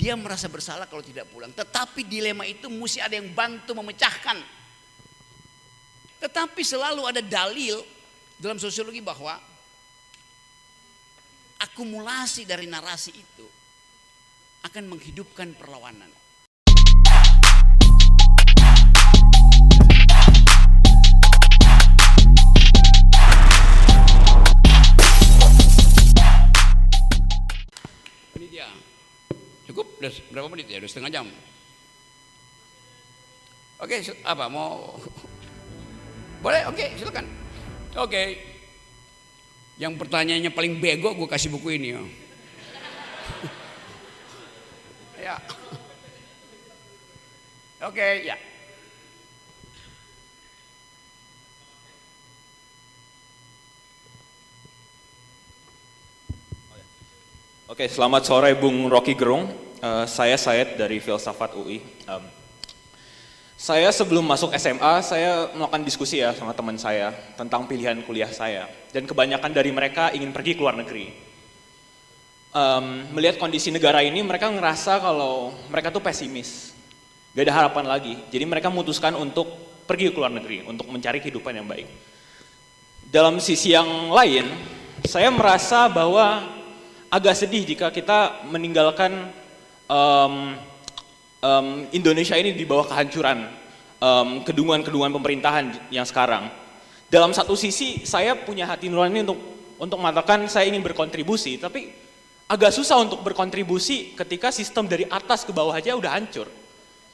Dia merasa bersalah kalau tidak pulang. Tetapi dilema itu mesti ada yang bantu memecahkan. Tetapi selalu ada dalil dalam sosiologi bahwa akumulasi dari narasi itu akan menghidupkan perlawanan. Ini dia. Cukup? Udah berapa menit ya? Udah setengah jam. Oke, apa mau? Boleh? Oke, silakan. Oke. Yang pertanyaannya paling bego gue kasih buku ini ya. Ya. Oke, ya. Oke, selamat sore Bung Rocky Gerung. Saya Syed dari Filsafat UI. Saya sebelum masuk SMA, saya melakukan diskusi ya sama teman saya tentang pilihan kuliah saya. Dan kebanyakan dari mereka ingin pergi ke luar negeri. Melihat kondisi negara ini, mereka ngerasa kalau mereka tuh pesimis. Gak ada harapan lagi. Jadi mereka memutuskan untuk pergi ke luar negeri, untuk mencari kehidupan yang baik. Dalam sisi yang lain, saya merasa bahwa agak sedih jika kita meninggalkan Indonesia ini di bawah kehancuran kedunguan-kedunguan pemerintahan yang sekarang. Dalam satu sisi saya punya hati nurani untuk mengatakan saya ingin berkontribusi, tapi agak susah untuk berkontribusi ketika sistem dari atas ke bawah aja udah hancur.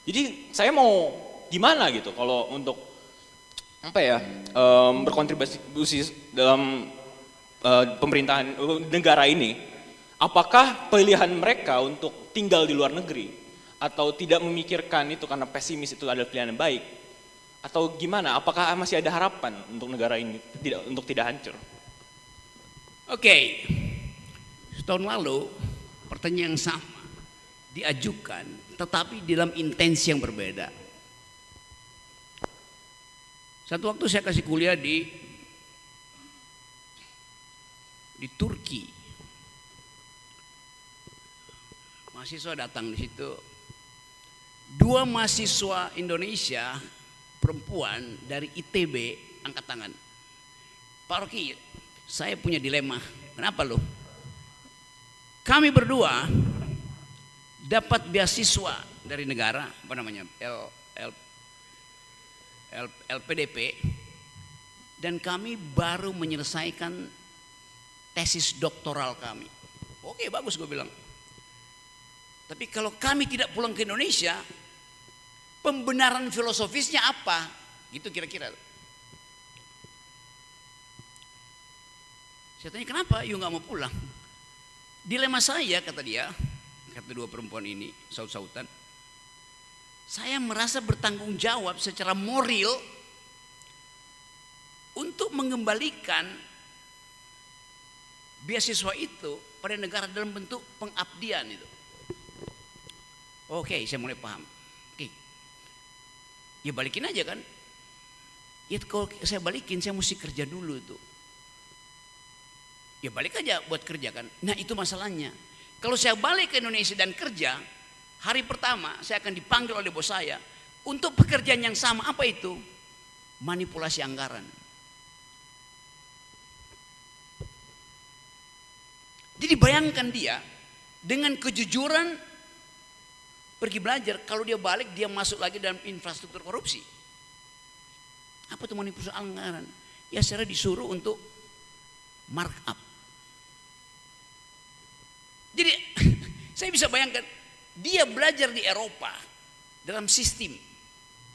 Jadi saya mau gimana gitu kalau untuk berkontribusi dalam pemerintahan negara ini. Apakah pilihan mereka untuk tinggal di luar negeri atau tidak memikirkan itu karena pesimis itu adalah pilihan yang baik? Atau gimana? Apakah masih ada harapan untuk negara ini untuk tidak hancur? Oke. Setahun lalu pertanyaan yang sama diajukan tetapi dalam intensi yang berbeda. Satu waktu saya kasih kuliah di Turki. Mahasiswa datang di situ. Dua mahasiswa Indonesia perempuan dari ITB angkat tangan. Pak Rocky, saya punya dilema. Kenapa lo? Kami berdua dapat beasiswa dari negara, apa namanya, LPDP, dan kami baru menyelesaikan tesis doktoral kami. Oke, bagus gue bilang. Tapi kalau kami tidak pulang ke Indonesia, pembenaran filosofisnya apa? Gitu kira-kira. Saya tanya kenapa you nggak mau pulang? Dilema saya, kata dia, kata dua perempuan ini, saut-sautan. Saya merasa bertanggung jawab secara moral untuk mengembalikan beasiswa itu pada negara dalam bentuk pengabdian itu. Oke, saya mulai paham. Oke, ya balikin aja kan. Ya kalau saya balikin, saya mesti kerja dulu tuh. Ya balik aja buat kerja kan. Nah itu masalahnya. Kalau saya balik ke Indonesia dan kerja, hari pertama saya akan dipanggil oleh bos saya untuk pekerjaan yang sama. Apa itu? Manipulasi anggaran. Jadi bayangkan dia dengan kejujuran pergi belajar, kalau dia balik dia masuk lagi dalam infrastruktur korupsi. Apa itu manipulasi anggaran? Ya secara disuruh untuk markup. Jadi saya bisa bayangkan dia belajar di Eropa dalam sistem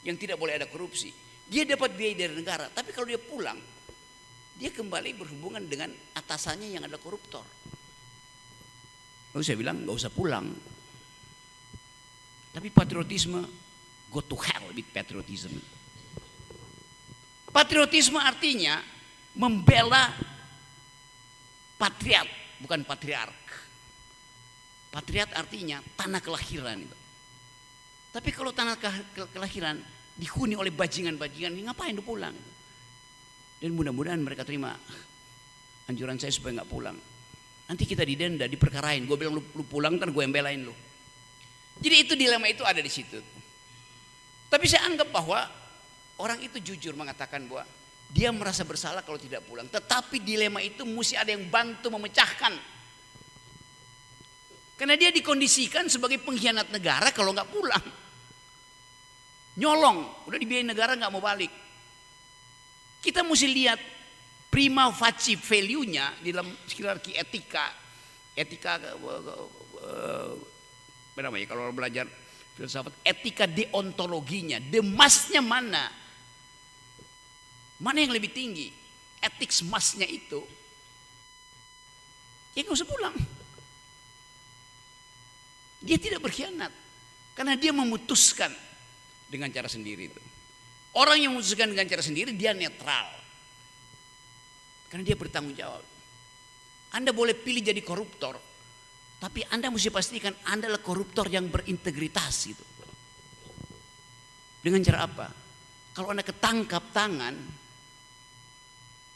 yang tidak boleh ada korupsi. Dia dapat biaya dari negara, tapi kalau dia pulang, dia kembali berhubungan dengan atasannya yang ada koruptor. Lalu saya bilang nggak usah pulang. Tapi patriotisme, go to hell with patriotism. Patriotisme artinya membela patriot, bukan patriark. Patriot artinya tanah kelahiran itu. Tapi kalau tanah kelahiran dihuni oleh bajingan-bajingan, ngapain lu pulang? Dan mudah-mudahan mereka terima anjuran saya supaya nggak pulang. Nanti kita didenda, diperkarain. Gue bilang lu pulang, ntar gue yang belain lu. Jadi itu dilema itu ada di situ. Tapi saya anggap bahwa orang itu jujur mengatakan bahwa dia merasa bersalah kalau tidak pulang. Tetapi dilema itu mesti ada yang bantu memecahkan. Karena dia dikondisikan sebagai pengkhianat negara kalau nggak pulang. Nyolong, udah dibiayain negara nggak mau balik. Kita mesti lihat prima facie value-nya di dalam hierarki etika apa namanya kalau belajar filsafat, etika deontologinya, demasnya mana yang lebih tinggi, etik masnya itu, ya nggak usah pulang. Dia tidak berkhianat karena dia memutuskan dengan cara sendiri itu. Orang yang memutuskan dengan cara sendiri dia netral karena dia bertanggung jawab. Anda boleh pilih jadi koruptor, tapi Anda mesti pastikan Anda adalah koruptor yang berintegritas gitu. Dengan cara apa? Kalau Anda ketangkap tangan,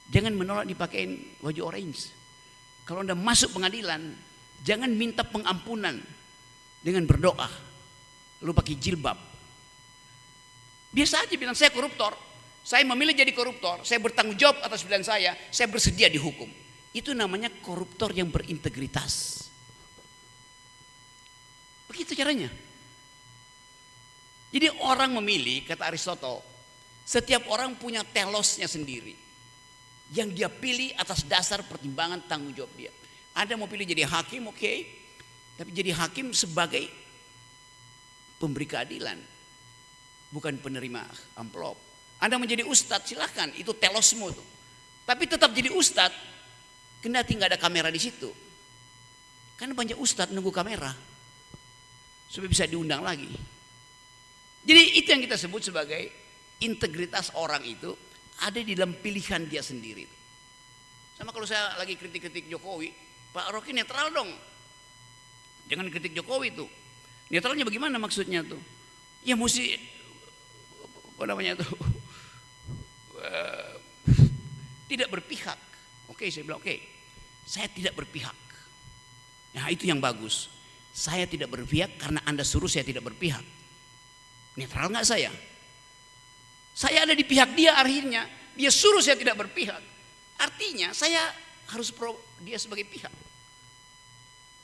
jangan menolak dipakein baju orange. Kalau Anda masuk pengadilan, jangan minta pengampunan dengan berdoa, lalu pakai jilbab. Biasa aja bilang saya koruptor, saya memilih jadi koruptor, saya bertanggung jawab atas pilihan saya bersedia dihukum. Itu namanya koruptor yang berintegritas. Begitu caranya. Jadi orang memilih, kata Aristotle, setiap orang punya telosnya sendiri. Yang dia pilih atas dasar pertimbangan tanggung jawab dia. Anda mau pilih jadi hakim, oke. Tapi jadi hakim sebagai pemberi keadilan. Bukan penerima amplop. Anda menjadi ustadz, silahkan, itu telosmu tuh. Tapi tetap jadi ustadz, kendati nggak ada kamera di situ. Karena banyak ustadz nunggu kamera supaya bisa diundang lagi. Jadi itu yang kita sebut sebagai integritas orang itu ada di dalam pilihan dia sendiri. Sama kalau saya lagi kritik-kritik Jokowi, Pak Rocky netral dong. Jangan kritik Jokowi tuh. Netralnya bagaimana maksudnya tuh? Ya mesti apa namanya tuh? Tidak berpihak. Oke, saya bilang oke. Saya tidak berpihak. Nah, itu yang bagus. Saya tidak berpihak karena Anda suruh saya tidak berpihak. Netral nggak saya? Saya ada di pihak dia akhirnya. Dia suruh saya tidak berpihak. Artinya saya harus pro dia sebagai pihak.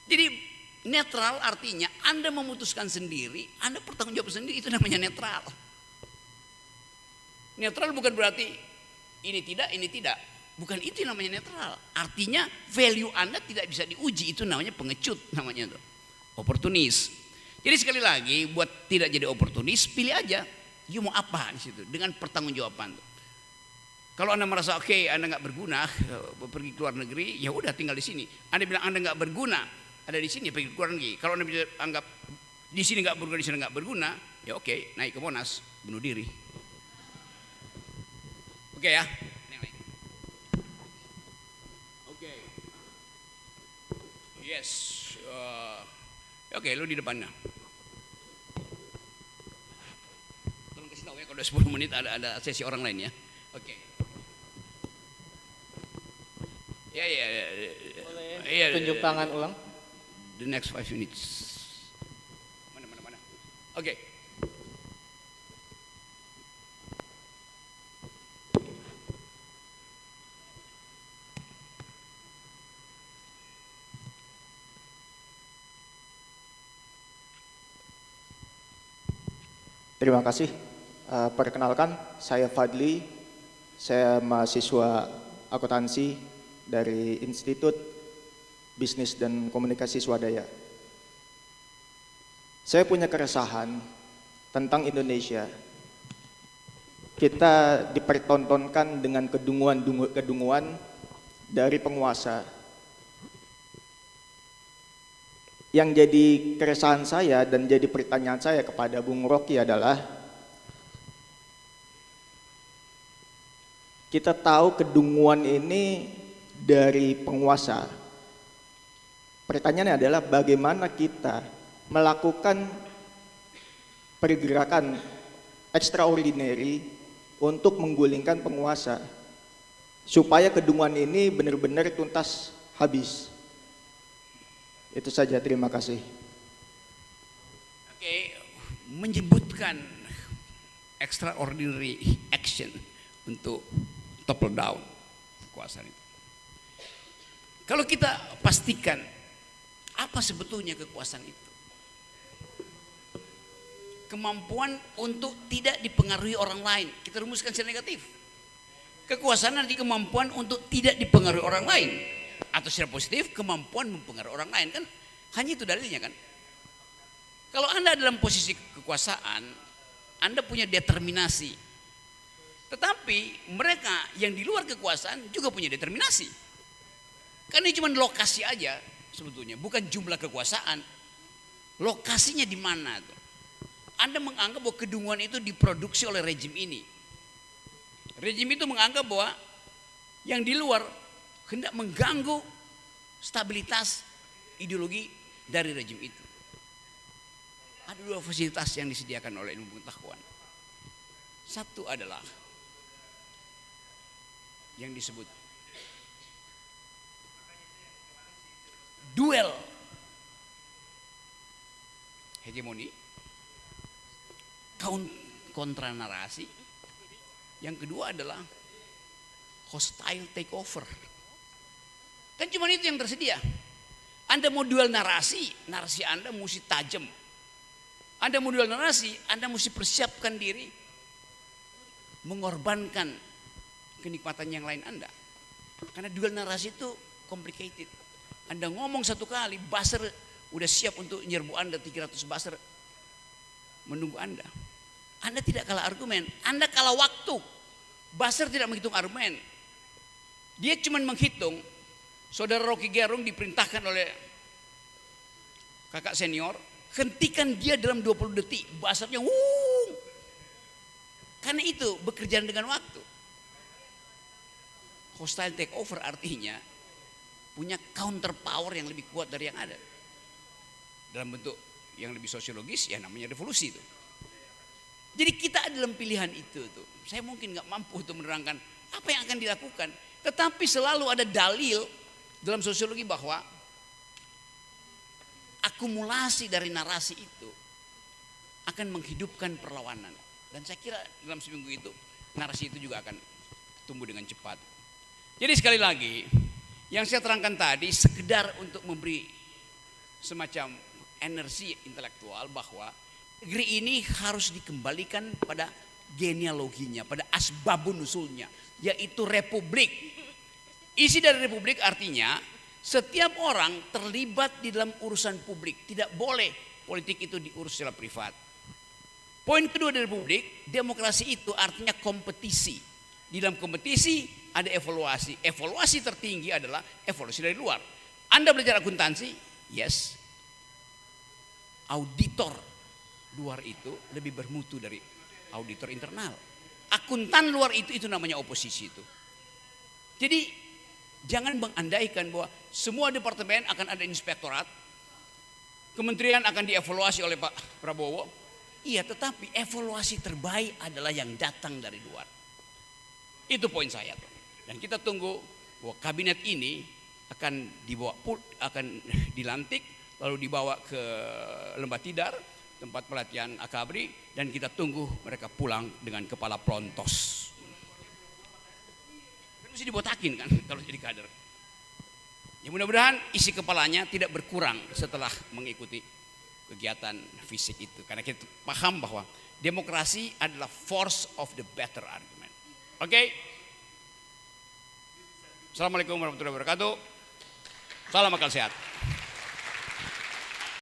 Jadi netral artinya Anda memutuskan sendiri, Anda bertanggung jawab sendiri, itu namanya netral. Netral bukan berarti ini tidak. Bukan itu namanya netral. Artinya value Anda tidak bisa diuji, itu namanya pengecut namanya tuh. Oportunis. Jadi sekali lagi buat tidak jadi oportunis, pilih aja. You mau apa di situ dengan pertanggungjawaban. Kalau Anda merasa oke, Anda nggak berguna, pergi ke luar negeri, ya udah tinggal di sini. Anda bilang Anda nggak berguna, ada di sini pergi ke luar negeri. Kalau Anda bisa anggap di sini nggak berguna, di sana nggak berguna, ya oke, naik ke Monas, bunuh diri. Oke ya. Oke. Yes. Oke, lu di depannya. Tolong kasih tahu ya kalau udah 10 menit ada sesi orang lain ya. Oke. Ya. Boleh tunjuk tangan ulang. The next 5 minutes. Mana. Oke. Terima kasih. Perkenalkan, saya Fadli. Saya mahasiswa akuntansi dari Institut Bisnis dan Komunikasi Swadaya. Saya punya keresahan tentang Indonesia. Kita dipertontonkan dengan kedunguan dari penguasa. Yang jadi keresahan saya dan jadi pertanyaan saya kepada Bung Rocky adalah, kita tahu kedunguan ini dari penguasa. Pertanyaannya adalah bagaimana kita melakukan pergerakan extraordinary untuk menggulingkan penguasa supaya kedunguan ini benar-benar tuntas habis. Itu saja, terima kasih. Oke, menyebutkan extraordinary action untuk topple down kekuasaan itu. Kalau kita pastikan apa sebetulnya kekuasaan itu? Kemampuan untuk tidak dipengaruhi orang lain. Kita rumuskan secara negatif. Kekuasaan nanti kemampuan untuk tidak dipengaruhi orang lain. Atau secara positif kemampuan mempengaruhi orang lain, kan? Hanya itu dalilnya, kan? Kalau Anda dalam posisi kekuasaan, Anda punya determinasi. Tetapi mereka yang di luar kekuasaan juga punya determinasi. Karena ini cuma lokasi aja sebetulnya, bukan jumlah kekuasaan. Lokasinya di mana tuh? Anda menganggap bahwa kedunguan itu diproduksi oleh rejim ini. Rejim itu menganggap bahwa yang di luar hendak mengganggu stabilitas ideologi dari rejim itu. Ada dua fasilitas yang disediakan oleh ilmu pengetahuan. Satu adalah yang disebut duel hegemoni, kontra narasi. Yang kedua adalah hostile takeover. Kan cuma itu yang tersedia. Anda mau duel narasi, narasi Anda mesti tajam. Anda mau duel narasi, Anda mesti persiapkan diri mengorbankan kenikmatan yang lain Anda. Karena duel narasi itu complicated. Anda ngomong satu kali, buzzer udah siap untuk nyerbu Anda, 300 buzzer menunggu Anda. Anda tidak kalah argumen, Anda kalah waktu. Buzzer tidak menghitung argumen. Dia cuma menghitung, saudara Rocky Gerung diperintahkan oleh kakak senior, hentikan dia dalam 20 detik. Buzzernya wuh. Karena itu bekerja dengan waktu. Hostile takeover artinya punya counter power yang lebih kuat dari yang ada. Dalam bentuk yang lebih sosiologis ya namanya revolusi itu. Jadi kita ada dalam pilihan itu tuh. Saya mungkin nggak mampu untuk menerangkan apa yang akan dilakukan. Tetapi selalu ada dalil dalam sosiologi bahwa akumulasi dari narasi itu akan menghidupkan perlawanan. Dan saya kira dalam seminggu itu narasi itu juga akan tumbuh dengan cepat. Jadi sekali lagi yang saya terangkan tadi sekedar untuk memberi semacam energi intelektual bahwa negeri ini harus dikembalikan pada genealoginya, pada asbabun nusulnya, yaitu republik. Isi dari republik artinya setiap orang terlibat di dalam urusan publik. Tidak boleh politik itu diurus secara privat. Poin kedua dari republik, demokrasi itu artinya kompetisi. Di dalam kompetisi ada evaluasi. Evaluasi tertinggi adalah evaluasi dari luar. Anda belajar akuntansi? Yes. Auditor luar itu lebih bermutu dari auditor internal. Akuntan luar itu namanya oposisi itu. Jadi jangan mengandaikan bahwa semua departemen akan ada inspektorat, kementerian akan dievaluasi oleh Pak Prabowo. Iya, tetapi evaluasi terbaik adalah yang datang dari luar. Itu poin saya tuh. Dan kita tunggu bahwa kabinet ini akan dilantik lalu dibawa ke Lembah Tidar, tempat pelatihan Akabri, dan kita tunggu mereka pulang dengan kepala plontos. Mesti dibotakin kan kalau jadi kader. Ya mudah-mudahan isi kepalanya tidak berkurang setelah mengikuti kegiatan fisik itu. Karena kita paham bahwa demokrasi adalah force of the better argument. Oke? Assalamualaikum warahmatullahi wabarakatuh. Salam akal sehat.